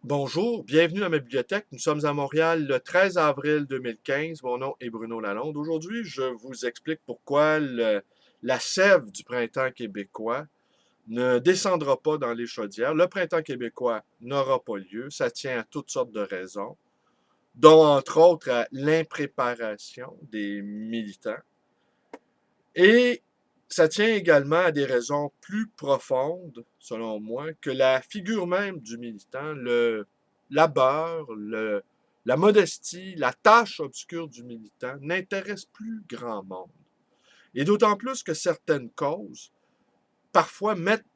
Bonjour, bienvenue dans ma bibliothèque. Nous sommes à Montréal le 13 avril 2015. Mon nom est Bruno Lalonde. Aujourd'hui, je vous explique pourquoi la sève du printemps québécois ne descendra pas dans les chaudières. Le printemps québécois n'aura pas lieu. Ça tient à toutes sortes de raisons, dont entre autres à l'impréparation des militants. Et ça tient également à des raisons plus profondes, selon moi, que la figure même du militant, le labeur, la modestie, la tâche obscure du militant n'intéresse plus grand monde. Et d'autant plus que certaines causes, parfois, mettent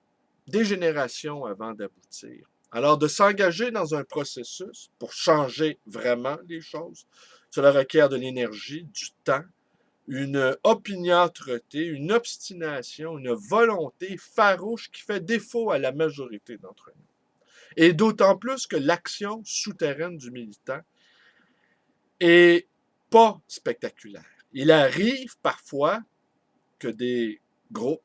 des générations avant d'aboutir. Alors, de s'engager dans un processus pour changer vraiment les choses, cela requiert de l'énergie, du temps, une opiniâtreté, une obstination, une volonté farouche qui fait défaut à la majorité d'entre nous. Et d'autant plus que l'action souterraine du militant est pas spectaculaire. Il arrive parfois que des groupes,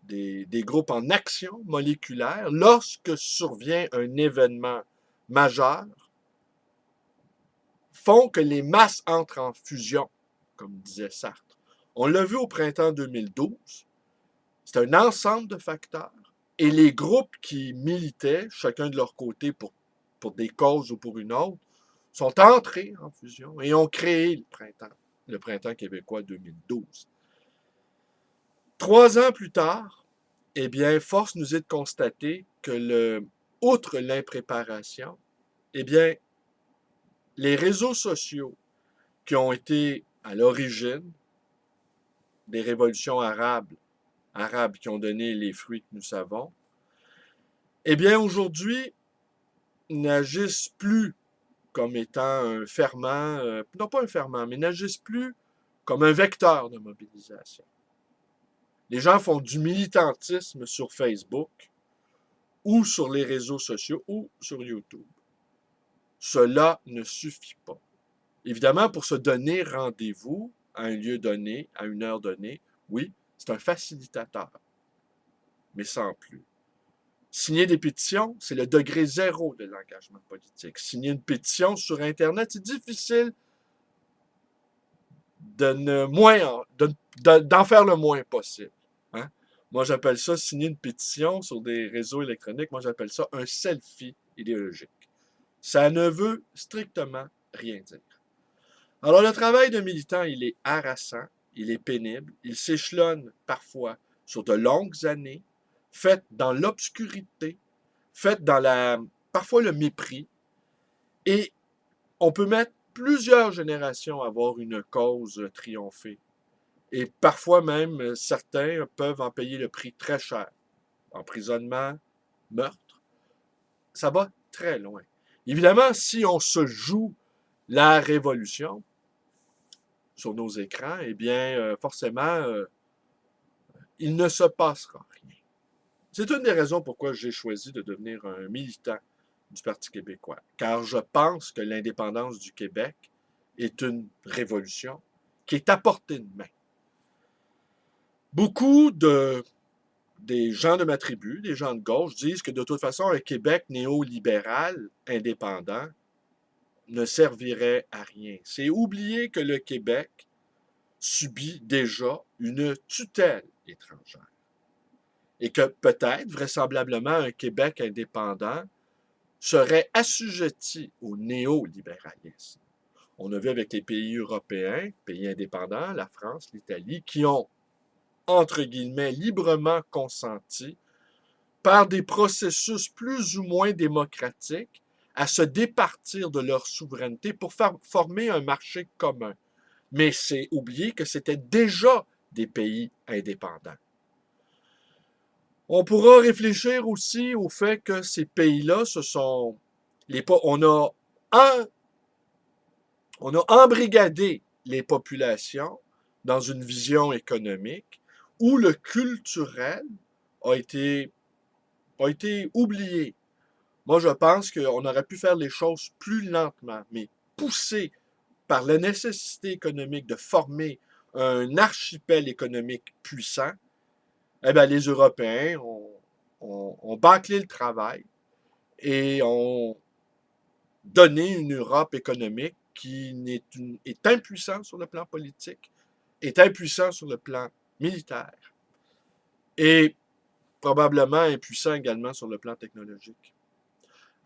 des groupes en action moléculaire, lorsque survient un événement majeur, font que les masses entrent en fusion, comme disait Sartre. On l'a vu au printemps 2012, c'est un ensemble de facteurs, et les groupes qui militaient, chacun de leur côté pour des causes ou pour une autre, sont entrés en fusion et ont créé le printemps québécois 2012. 3 ans plus tard, eh bien, force nous est de constater que outre l'impréparation, eh bien, les réseaux sociaux qui ont été à l'origine des révolutions arabes qui ont donné les fruits que nous savons, eh bien aujourd'hui n'agissent plus comme étant un ferment, non pas un ferment, mais n'agissent plus comme un vecteur de mobilisation. Les gens font du militantisme sur Facebook ou sur les réseaux sociaux ou sur YouTube. Cela ne suffit pas. Évidemment, pour se donner rendez-vous à un lieu donné, à une heure donnée, oui, c'est un facilitateur, mais sans plus. Signer des pétitions, c'est le degré zéro de l'engagement politique. Signer une pétition sur Internet, c'est difficile d'en faire le moins possible. Hein? Moi, j'appelle ça signer une pétition sur des réseaux électroniques. Moi, j'appelle ça un selfie idéologique. Ça ne veut strictement rien dire. Alors, le travail de militant, il est harassant, il est pénible, il s'échelonne parfois sur de longues années, fait dans l'obscurité, fait dans parfois le mépris, et on peut mettre plusieurs générations à voir une cause triompher. Et parfois même, certains peuvent en payer le prix très cher. Emprisonnement, meurtre, ça va très loin. Évidemment, si on se joue la révolution sur nos écrans, eh bien, forcément, il ne se passera rien. C'est une des raisons pourquoi j'ai choisi de devenir un militant du Parti québécois, car je pense que l'indépendance du Québec est une révolution qui est à portée de main. Beaucoup des gens de ma tribu, des gens de gauche, disent que de toute façon, un Québec néolibéral indépendant ne servirait à rien. C'est oublier que le Québec subit déjà une tutelle étrangère et que peut-être, vraisemblablement, un Québec indépendant serait assujetti au néolibéralisme. On a vu avec les pays européens, pays indépendants, la France, l'Italie, qui ont, entre guillemets, librement consenti par des processus plus ou moins démocratiques à se départir de leur souveraineté pour former un marché commun. Mais c'est oublier que c'était déjà des pays indépendants. On pourra réfléchir aussi au fait que ces pays-là, un, on a embrigadé les populations dans une vision économique où le culturel a été, a été oublié. Moi, je pense qu'on aurait pu faire les choses plus lentement, mais poussé par la nécessité économique de former un archipel économique puissant, eh bien, les Européens ont bâclé le travail et ont donner une Europe économique qui est impuissante sur le plan politique, est impuissant sur le plan militaire et probablement impuissant également sur le plan technologique.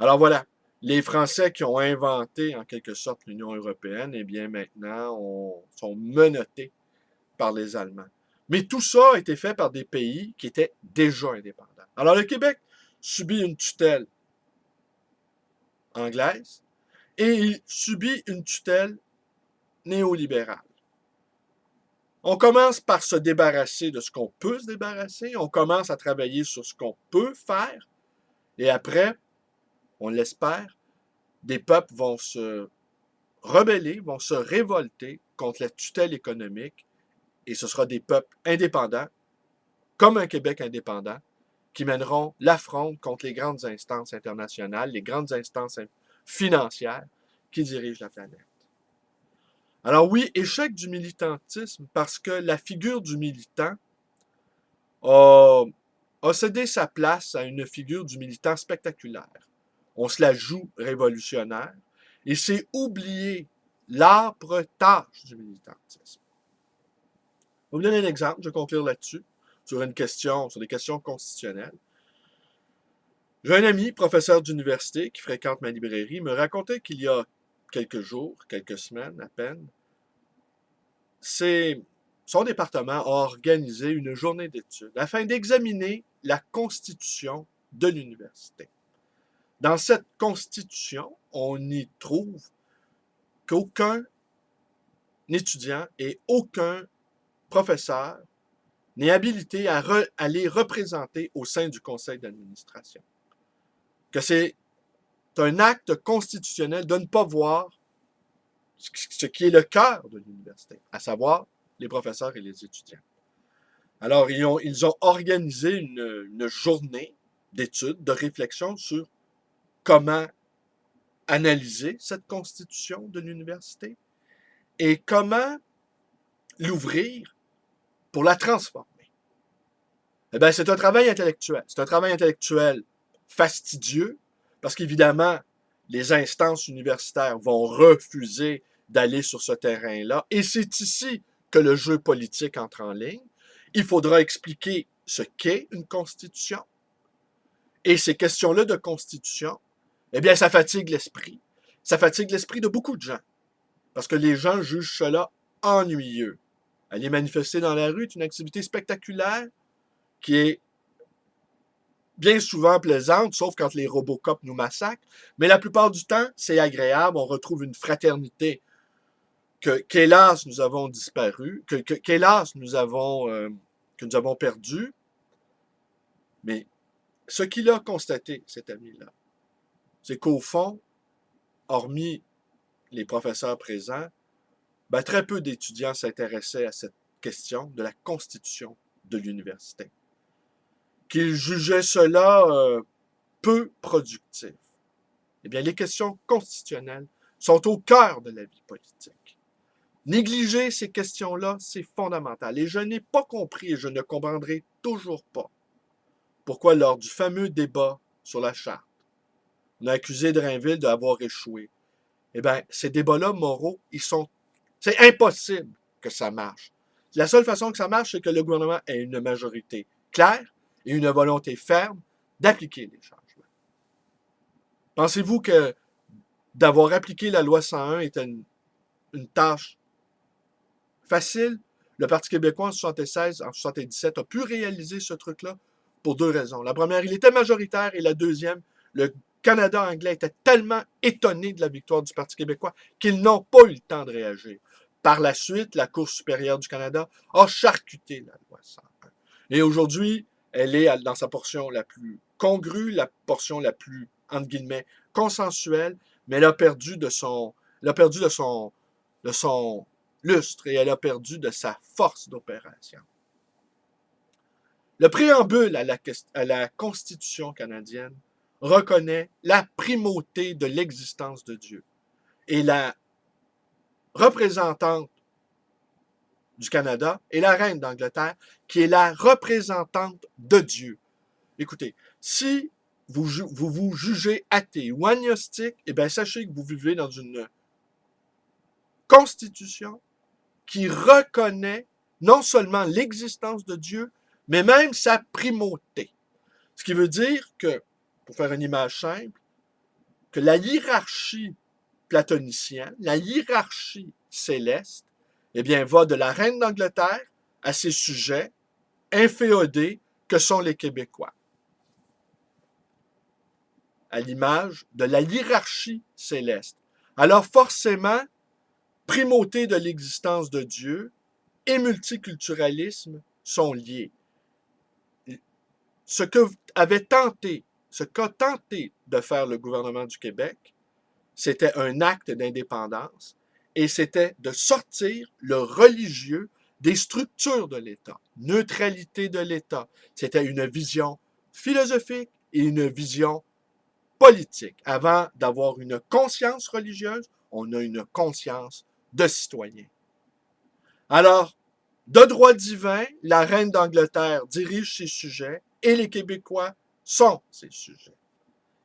Alors voilà, les Français qui ont inventé en quelque sorte l'Union européenne, eh bien maintenant sont menottés par les Allemands. Mais tout ça a été fait par des pays qui étaient déjà indépendants. Alors le Québec subit une tutelle anglaise et il subit une tutelle néolibérale. On commence par se débarrasser de ce qu'on peut se débarrasser, on commence à travailler sur ce qu'on peut faire, et après, on l'espère, des peuples vont se rebeller, vont se révolter contre la tutelle économique, et ce sera des peuples indépendants, comme un Québec indépendant, qui mèneront l'affront contre les grandes instances internationales, les grandes instances financières qui dirigent la planète. Alors oui, échec du militantisme parce que la figure du militant a cédé sa place à une figure du militant spectaculaire. On se la joue révolutionnaire et c'est oublier l'âpre tâche du militantisme. Je vais vous donner un exemple, je vais conclure là-dessus, sur des questions constitutionnelles. J'ai un ami, professeur d'université, qui fréquente ma librairie, me racontait qu'il y a quelques jours, quelques semaines à peine, son département a organisé une journée d'études afin d'examiner la constitution de l'université. Dans cette constitution, on y trouve qu'aucun étudiant et aucun professeur n'est habilité à les représenter au sein du conseil d'administration. Que c'est un acte constitutionnel de ne pas voir ce qui est le cœur de l'université, à savoir les professeurs et les étudiants. Alors, ils ont organisé une journée d'études, de réflexion sur comment analyser cette constitution de l'université et comment l'ouvrir pour la transformer. Eh bien, c'est un travail intellectuel. C'est un travail intellectuel fastidieux parce qu'évidemment, les instances universitaires vont refuser d'aller sur ce terrain-là. Et c'est ici que le jeu politique entre en ligne. Il faudra expliquer ce qu'est une constitution. Et ces questions-là de constitution, eh bien, ça fatigue l'esprit. Ça fatigue l'esprit de beaucoup de gens. Parce que les gens jugent cela ennuyeux. Aller manifester dans la rue est une activité spectaculaire qui est bien souvent plaisante, sauf quand les Robocop nous massacrent. Mais la plupart du temps, c'est agréable. On retrouve une fraternité qu'hélas nous avons disparu, qu'hélas nous avons perdu. Mais ce qu'il a constaté, cet ami-là, c'est qu'au fond, hormis les professeurs présents, ben, très peu d'étudiants s'intéressaient à cette question de la constitution de l'université. Qu'ils jugeaient cela peu productif. Eh bien, les questions constitutionnelles sont au cœur de la vie politique. Négliger ces questions-là, c'est fondamental. Et je n'ai pas compris et je ne comprendrai toujours pas pourquoi lors du fameux débat sur la charte, on a accusé Drainville d'avoir échoué. Eh bien, ces débats-là moraux, c'est impossible que ça marche. La seule façon que ça marche, c'est que le gouvernement ait une majorité claire et une volonté ferme d'appliquer les changements. Pensez-vous que d'avoir appliqué la loi 101 était une tâche facile? Le Parti québécois en 1976, en 1977 a pu réaliser ce truc-là pour deux raisons. La première, il était majoritaire et la deuxième, le Canada anglais était tellement étonné de la victoire du Parti québécois qu'ils n'ont pas eu le temps de réagir. Par la suite, la Cour supérieure du Canada a charcuté la loi 101. Et aujourd'hui, elle est dans sa portion la plus congrue, la portion la plus, entre guillemets, consensuelle, mais elle a perdu de son lustre et elle a perdu de sa force d'opération. Le préambule à la Constitution canadienne reconnaît la primauté de l'existence de Dieu. Et la représentante du Canada est la reine d'Angleterre, qui est la représentante de Dieu. Écoutez, si vous jugez athée ou agnostique, eh bien, sachez que vous vivez dans une constitution qui reconnaît non seulement l'existence de Dieu, mais même sa primauté. Ce qui veut dire que, pour faire une image simple, que la hiérarchie platonicienne, la hiérarchie céleste, eh bien, va de la reine d'Angleterre à ses sujets inféodés que sont les Québécois. À l'image de la hiérarchie céleste. Alors forcément, primauté de l'existence de Dieu et multiculturalisme sont liés. Ce qu'a tenté de faire le gouvernement du Québec, c'était un acte d'indépendance et c'était de sortir le religieux des structures de l'État, neutralité de l'État. C'était une vision philosophique et une vision politique. Avant d'avoir une conscience religieuse, on a une conscience de citoyen. Alors, de droit divin, la reine d'Angleterre dirige ses sujets et les Québécois sont ses sujets.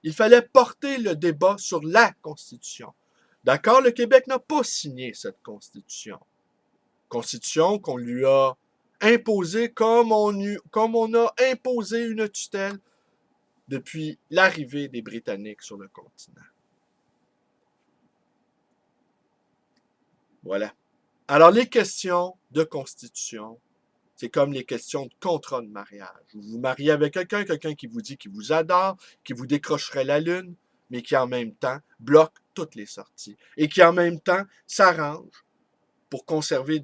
Il fallait porter le débat sur la Constitution. D'accord, le Québec n'a pas signé cette Constitution. Constitution qu'on lui a imposée comme on a imposé une tutelle depuis l'arrivée des Britanniques sur le continent. Voilà. Alors, les questions de Constitution, c'est comme les questions de contrat de mariage. Vous vous mariez avec quelqu'un qui vous dit qu'il vous adore, qui vous décrocherait la lune, mais qui en même temps bloque toutes les sorties et qui en même temps s'arrange pour conserver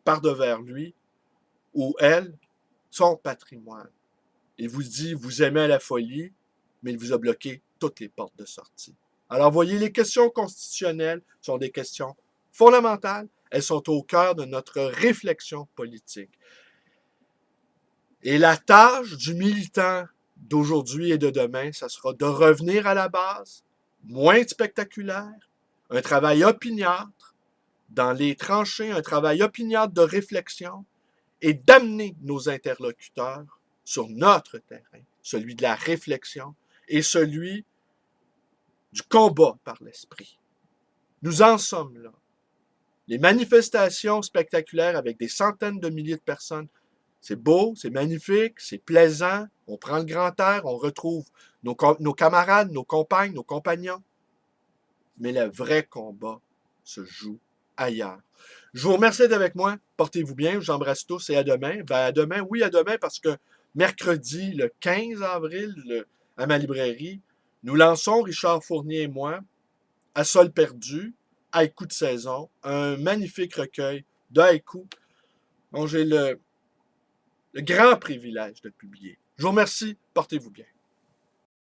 par-devers lui ou elle son patrimoine. Il vous dit, vous aimez à la folie, mais il vous a bloqué toutes les portes de sortie. Alors, voyez, les questions constitutionnelles sont des questions fondamentales. Elles sont au cœur de notre réflexion politique. Et la tâche du militant d'aujourd'hui et de demain, ça sera de revenir à la base, moins spectaculaire, un travail opiniâtre dans les tranchées, un travail opiniâtre de réflexion et d'amener nos interlocuteurs sur notre terrain, celui de la réflexion et celui du combat par l'esprit. Nous en sommes là. Les manifestations spectaculaires avec des centaines de milliers de personnes, c'est beau, c'est magnifique, c'est plaisant, on prend le grand air, on retrouve nos camarades, nos compagnes, nos compagnons. Mais le vrai combat se joue ailleurs. Je vous remercie d'être avec moi. Portez-vous bien. Je vous embrasse tous et à demain. Ben, à demain, oui, à demain, parce que mercredi, le 15 avril, à ma librairie, nous lançons, Richard Fournier et moi, à sol perdu, haïku de saison, un magnifique recueil de haïku dont j'ai le grand privilège de publier. Je vous remercie. Portez-vous bien.